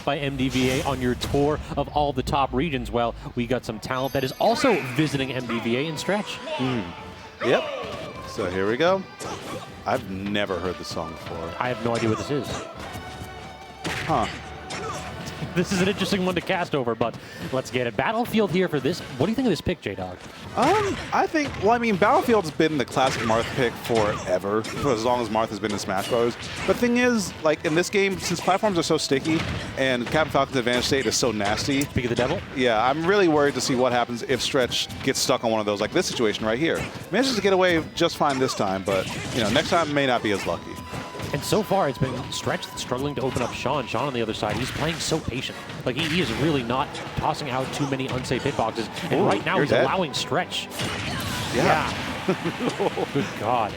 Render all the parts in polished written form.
by MDVA on your tour of all the top regions. Well, we got some talent that is also visiting MDVA in Stretch. Yep. So here we go. I've never heard this song before. I have no idea what this is. Huh. This is an interesting one to cast over, but let's get it. Battlefield here for this. What do you think of this pick, J-Dog? I think, well, I mean, Battlefield's been the classic Marth pick forever, for as long as Marth has been in Smash Bros. But the thing is, like, in this game, since platforms are so sticky and Captain Falcon's advantage state is so nasty. Pick of the devil? Yeah, I'm really worried to see what happens if Stretch gets stuck on one of those, like this situation right here. Manages to get away just fine this time, but, you know, next time may not be as lucky. And so far, it's been Stretch struggling to open up Sean. Sean on the other side, he's playing so patient. Like, he is really not tossing out too many unsafe hitboxes. And right now, he's allowing Stretch. Yeah. Good God.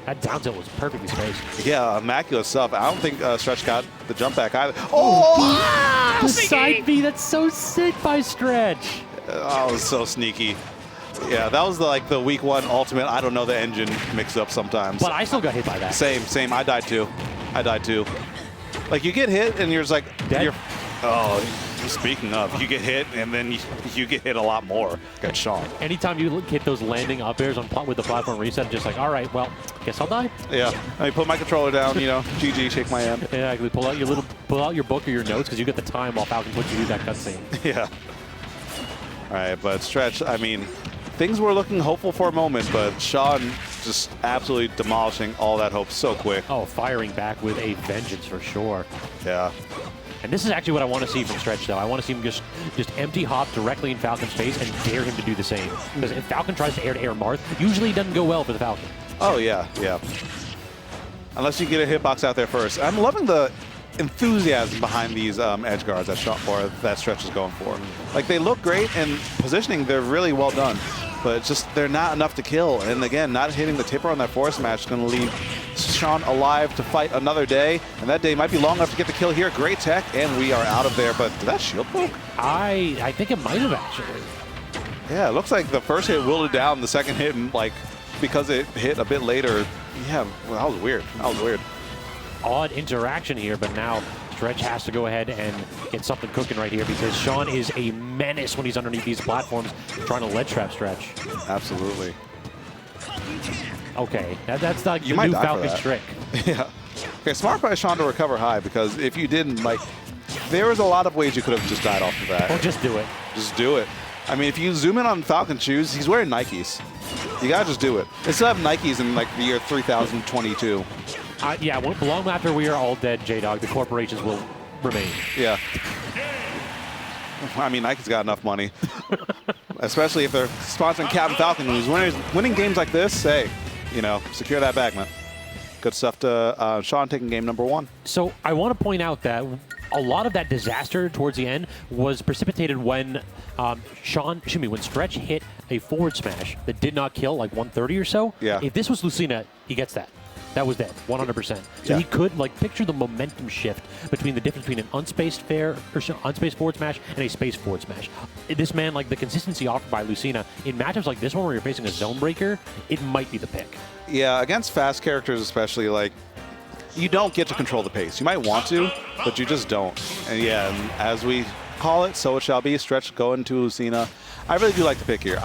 That down tilt was perfectly spaced. Yeah, immaculate stuff. I don't think Stretch got the jump back either. Oh! The side B, that's so sick by Stretch. Oh, it was so sneaky. Yeah, that was the week one ultimate. I don't know the engine mix up sometimes. But I still got hit by that. Same. I died too. Like, you get hit and you're just like, speaking of, you get hit and then you get hit a lot more. Got Sean. Anytime you hit those landing up airs with the platform reset, just like, all right, well, guess I'll die. Yeah. I mean, put my controller down, you know, GG, shake my hand. Yeah, pull out your book or your notes because you get the time while Falcon puts you through that cutscene. Yeah. All right, but Stretch, I mean, things were looking hopeful for a moment, but Sean just absolutely demolishing all that hope so quick. Oh, firing back with a vengeance for sure. Yeah. And this is actually what I want to see from Stretch, though. I want to see him just empty hop directly in Falcon's face and dare him to do the same. Because if Falcon tries to air Marth, usually it doesn't go well for the Falcon. Oh, yeah. Unless you get a hitbox out there first. I'm loving the enthusiasm behind these edge guards that Stretch is going for. Like, they look great, and positioning, they're really well done. But it's just, they're not enough to kill. And again, not hitting the tipper on that force smash is going to leave Sean alive to fight another day. And that day might be long enough to get the kill here. Great tech, and we are out of there. But did that shield poke? I think it might have actually. Yeah, it looks like the first hit willed it down. The second hit, like, because it hit a bit later. Yeah, well, that was weird. Odd interaction here, but now Stretch has to go ahead and get something cooking right here because Sean is a menace when he's underneath these platforms trying to ledge trap Stretch. Absolutely. Okay, that's like the new Falcon's trick. Yeah. Okay, smart by Sean to recover high, because if you didn't, like, there was a lot of ways you could have just died off of that. Or just do it. Just do it. I mean, if you zoom in on Falcon's shoes, he's wearing Nikes. You gotta just do it. They still have Nikes in, like, the year 3022. Yeah, long after we are all dead, J-Dog, the corporations will remain. Yeah. I mean, Nike's got enough money. Especially if they're sponsoring Captain Falcon, who's winning games like this. Hey, you know, secure that bag, man. Good stuff to Sean taking game number one. So I want to point out that a lot of that disaster towards the end was precipitated when when Stretch hit a forward smash that did not kill, like 130 or so. Yeah. If this was Lucina, he gets that. That was dead, 100%. So he could, like, picture the momentum shift between the difference between an unspaced forward smash and a spaced forward smash. This man, like, the consistency offered by Lucina, in matchups like this one where you're facing a zone breaker, it might be the pick. Yeah, against fast characters especially, like, you don't get to control the pace. You might want to, but you just don't. And yeah, and as we call it, so it shall be. Stretch going to Lucina. I really do like the pick here.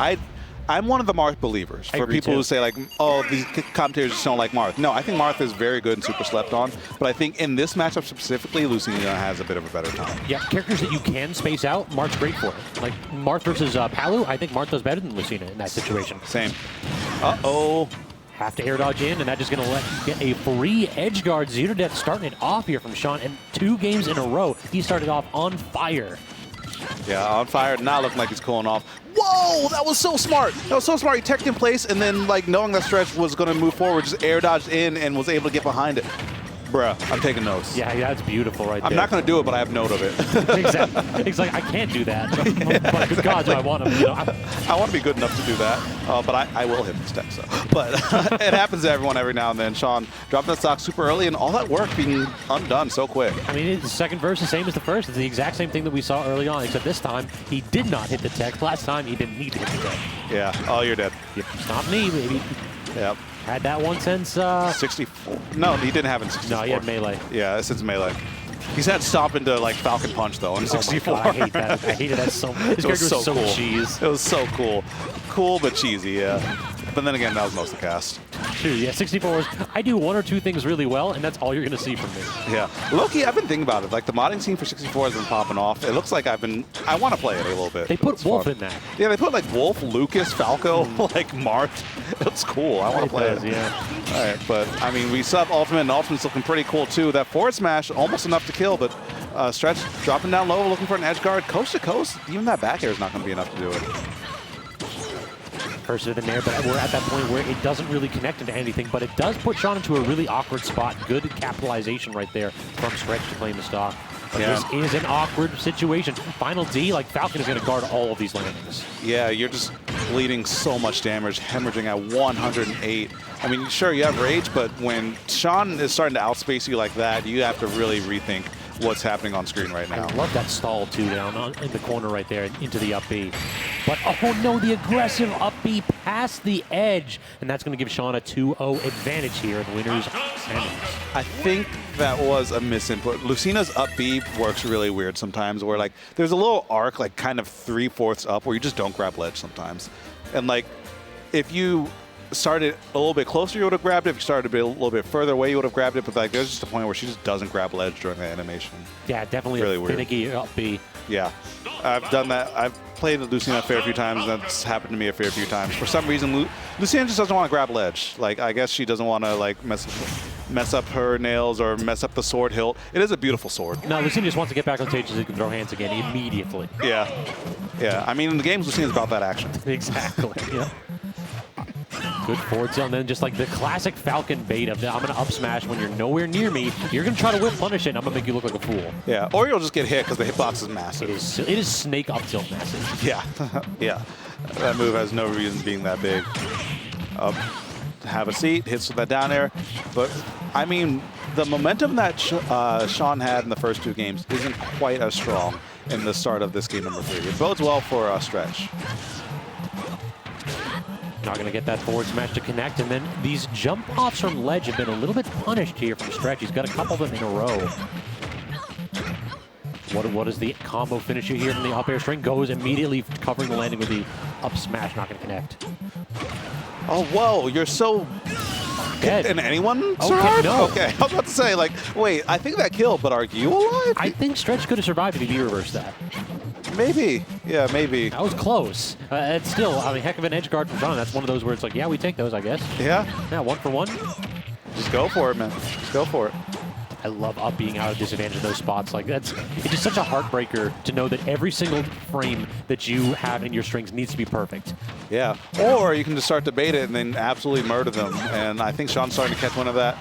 I'm one of the Marth believers. For people who say, like, oh, these commentators just don't like Marth. No, I think Marth is very good and super slept on. But I think in this matchup specifically, Lucina has a bit of a better time. Yeah, characters that you can space out, Marth's great for it. Like, Marth versus Palu, I think Marth does better than Lucina in that situation. Same. Uh-oh. Have to air dodge in, and that is going to let get a free edge guard. Zero Death starting it off here from Sean, and 2 games in a row, he started off on fire. Yeah, on fire, not looking like he's cooling off. Whoa, that was so smart. That was so smart. He teched in place, and then, like, knowing that Stretch was going to move forward, just air dodged in and was able to get behind it. Bruh, I'm taking notes. Yeah, that's beautiful right there. I'm not going to do it, but I have note of it. Exactly. It's like, I can't do that. But good God, do I want to. You know, I want to be good enough to do that, but I will hit this tech, so. But it happens to everyone every now and then. Sean dropped that stock super early, and all that work being undone so quick. I mean, the second verse is the same as the first. It's the exact same thing that we saw early on, except this time he did not hit the tech. Last time he didn't need to hit the tech. Yeah. Oh, you're dead. Yep. It's not me, baby. Yep. Had that one since 64. No, he didn't have it in 64. No, he had melee. Yeah, since melee. He's had stomp into like Falcon Punch though in 64. Oh my God, I hate that. I hated that so much. This character was so cool. cheese. It was so cool. Cool but cheesy, yeah. But then again, that was most of the cast. True, yeah, 64 is, I do one or two things really well, and that's all you're going to see from me. Yeah. Low-key, I've been thinking about it. Like, the modding scene for 64 has been popping off. It looks like I want to play it a little bit. They put It's Wolf fun. in that. Yeah, they put, like, Wolf, Lucas, Falco, like, Marth. It's cool. I want to play it. Yeah. All right, but, I mean, we sub Ultimate, and Ultimate's looking pretty cool, too. That forward smash, almost enough to kill, but Stretch dropping down low, looking for an edge guard. Coast to coast, even that back air is not going to be enough to do it. Cursive in there, but we're at that point where it doesn't really connect into anything, but it does put Sean into a really awkward spot. Good capitalization right there from Stretch to claim the stock. But Yeah. this is an awkward situation. Final D, like Falcon is going to guard all of these landings. Yeah, you're just bleeding so much damage, hemorrhaging at 108. I mean, sure, you have rage, but when Sean is starting to outspace you like that, you have to really rethink what's happening on screen right now. I love that stall, too, down in the corner right there into the up B. But, oh, no, the aggressive up B past the edge. And that's going to give Sean a 2-0 advantage here in the winners and I think that was a misinput. Lucina's up B works really weird sometimes, where, like, there's a little arc, like, kind of 3/4 up, where you just don't grab ledge sometimes. And, like, if you started a little bit closer, you would have grabbed it. If you started a little bit further away, you would have grabbed it. But, like, there's just a point where she just doesn't grab ledge during the animation. Yeah, definitely Really a weird. finicky up B. Yeah, I've done that. I've played Lucina a fair few times, and that's happened to me a fair few times. For some reason, Lucina just doesn't want to grab ledge. Like, I guess she doesn't want to, like, mess up her nails or mess up the sword hilt. It is a beautiful sword. No, Lucina just wants to get back on stage so he can throw hands again immediately. Yeah, yeah. I mean, in the games, Lucina's about that action. Exactly, yeah. Good forward tilt, and then just like the classic Falcon bait of, I'm going to up smash when you're nowhere near me. You're going to try to whip punish it, and I'm going to make you look like a fool. Yeah, or you'll just get hit because the hitbox is massive. It is snake up tilt massive. Yeah, yeah. That move has no reason being that big. Have a seat, hits with that down air. But, I mean, the momentum that Sean had in the first two games isn't quite as strong in the start of this game number 3. It bodes well for Stretch. Not going to get that forward smash to connect, and then these jump offs from ledge have been a little bit punished here from Stretch. He's got a couple of them in a row. What is the combo finisher here from the up air string? Goes immediately covering the landing with the up smash, not going to connect. Oh, whoa, you're so... Dead. Can anyone Oh, survive? no. Okay, I was about to say, like, wait, I think that killed, but are you alive? I think Stretch could have survived if he reversed that. Maybe. Yeah, maybe. That was close. It's still, I mean, heck of an edge guard from John. That's one of those where it's like, yeah, we take those, I guess. Yeah. Yeah, 1 for 1. Just go for it, man. Just go for it. I love up being out of disadvantage in those spots. Like, it's just such a heartbreaker to know that every single frame that you have in your strings needs to be perfect. Yeah. Or you can just start to bait it and then absolutely murder them. And I think Sean's starting to catch one of that.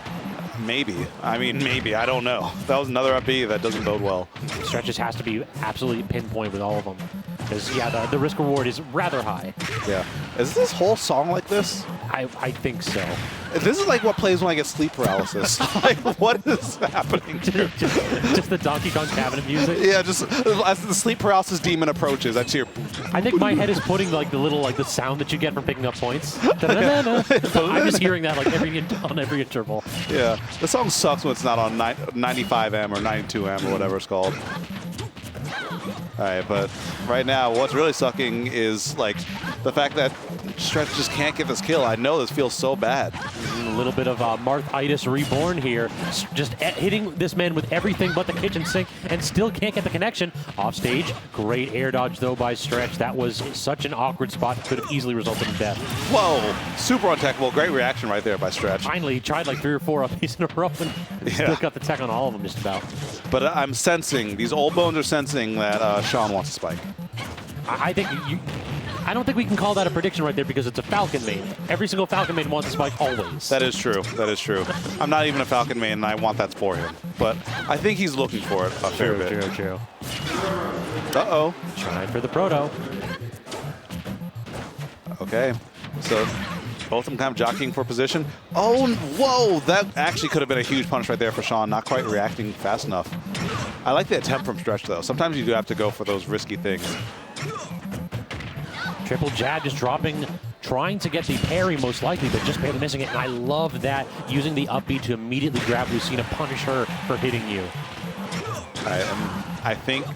Maybe. I mean, maybe. I don't know. That was another up B that doesn't bode well. Stretch just has to be absolutely pinpoint with all of them. Because, yeah, the risk reward is rather high. Yeah. Is this whole song like this? I think so. This is like what plays when I get sleep paralysis. Like, what is happening here? just the Donkey Kong cabinet music. Yeah, just as the sleep paralysis demon approaches, I hear. I think my head is putting like the sound that you get from picking up points. Da-da-da-da. I'm just hearing that like on every interval. Yeah, the song sucks when it's not on 95M or 92M or whatever it's called. All right, but right now, what's really sucking is like the fact that Stretch just can't get this kill. I know this feels so bad. A little bit of Marth-itis reborn here. Just hitting this man with everything but the kitchen sink and still can't get the connection. Off stage, great air dodge though by Stretch. That was such an awkward spot. Could have easily resulted in death. Whoa, super untechable. Great reaction right there by Stretch. Finally, he tried like 3 or 4 up-piece in a row and still got the tech on all of them just about. But I'm sensing, these old bones are sensing that Sean wants to spike. I think I don't think we can call that a prediction right there because it's a Falcon main. Every single Falcon main wants to spike always. That is true. That is true. I'm not even a Falcon main, and I want that for him. But I think he's looking for it a fair bit. True. Uh-oh. Trying for the proto. Okay. So both of them kind of jockeying for position. Oh, whoa! That actually could have been a huge punch right there for Sean. Not quite reacting fast enough. I like the attempt from Stretch, though. Sometimes you do have to go for those risky things. Triple jab just dropping, trying to get the parry most likely, but just barely missing it. And I love that, using the up B to immediately grab Lucina, punish her for hitting you. I think,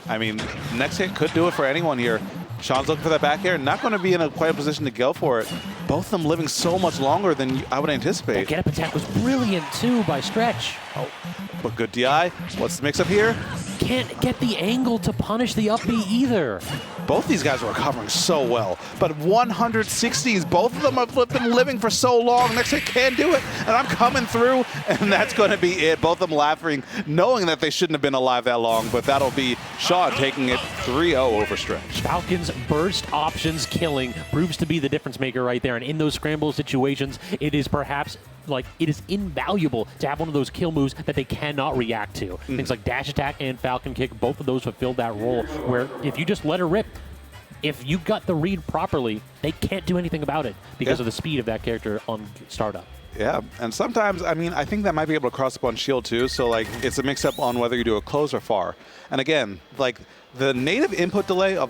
I mean, next hit could do it for anyone here. Sean's looking for that back air, not going to be in a quite a position to go for it. Both of them living so much longer than I would anticipate. That get-up attack was brilliant, too, by Stretch. Oh, but good DI. What's the mix-up here? Can't get the angle to punish the up B either. Both these guys are recovering so well, but 160s, both of them have been living for so long. Next hit can do it, and I'm coming through, and that's going to be it. Both of them laughing, knowing that they shouldn't have been alive that long, but that'll be Sean taking it 3-0 over Stretch. Falcon's burst options killing proves to be the difference maker right there, and in those scramble situations, it is perhaps like it is invaluable to have one of those kill moves that they cannot react to. Things like dash attack and Falcon kick, both of those fulfilled that role where if you just let her rip, if you got the read properly, they can't do anything about it because of the speed of that character on startup. Yeah, and sometimes, I mean, I think that might be able to cross up on shield too, so like it's a mix-up on whether you do a close or far. And again, like the native input delay of the